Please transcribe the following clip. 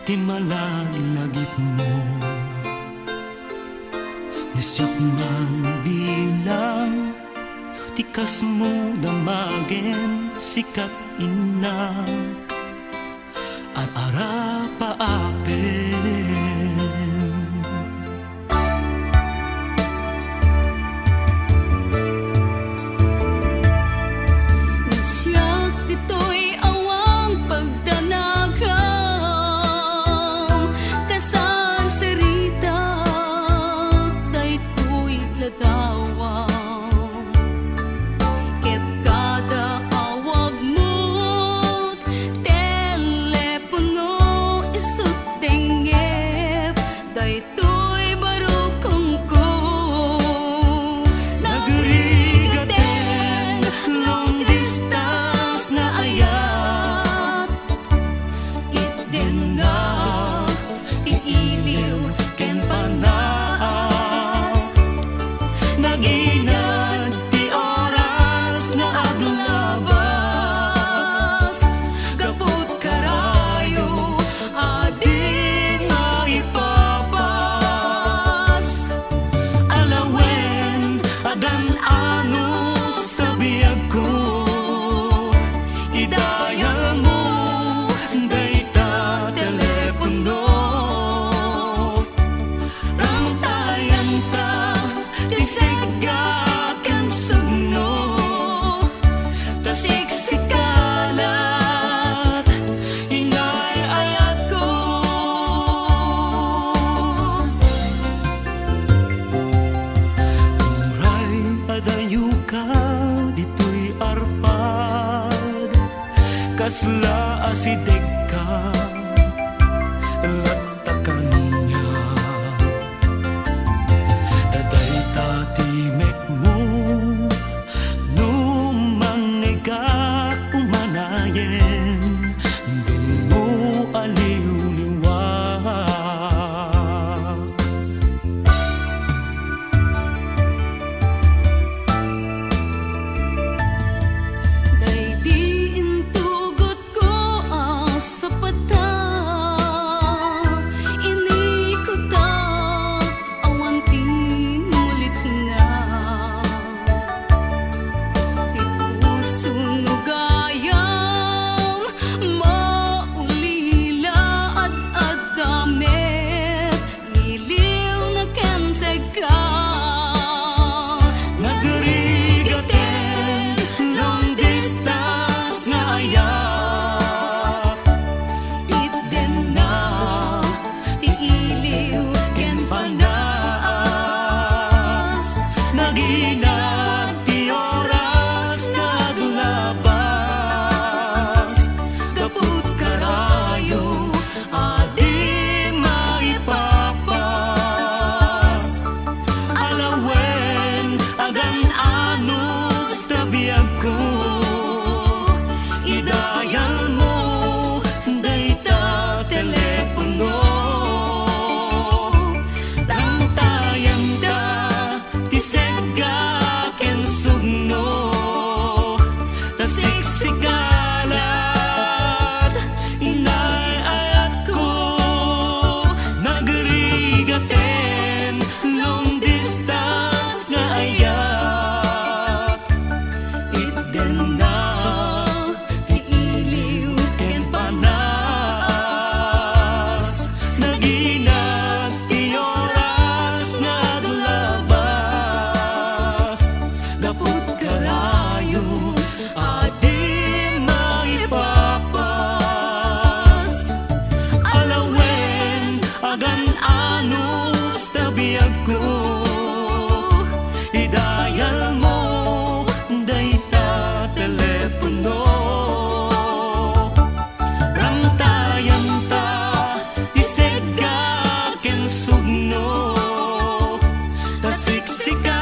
ti malalagip mo. Nisyak man bilang tikas mo damagen sikat inak ar-ara paapen. Nisyak dito'y awang pagdanagam kasan serita daytoy ladawang ket kada awag mo't telepono isut dengep daytoy barukong ko Nagrigaten long distance na ayat itten na tiiliw ken panas naginad ti oras na aglabas kaput karayo adin maipapas alawen adan anus sa biyag ko idayal mo dayta telepono ramtayan ta ti seggaken sugno tasiksikalat ingay ayat ko. Turay adayu ka dito'y arpad kasla asideg ka latakan niya daday tatimek mo numangnigat umanayen dun mo aliw-liwak. Daydi intugot ko sa pata inikot ta awan ti mulit na ti puso no gayam maulila at adamet iliw na ken segka Nagrigaten long distance nga ayat itten na tiiliw ken panas naginag ti oras naglabas kaput karayo adi maipapas alawen agan anus na biyag ko idayal mo dayta telepono ramtayan ta ti seggaken sugno tasiksikalat inay ayat ko. Nagrigaten long distance nga ayat itten na tiiliw ken panas naginag ti oras naglabas kaput karayo adi maipapas alawen agan anus na biyag ko idayal mo dayta telepono ramtayan ta ti seggaken sugno tasiksika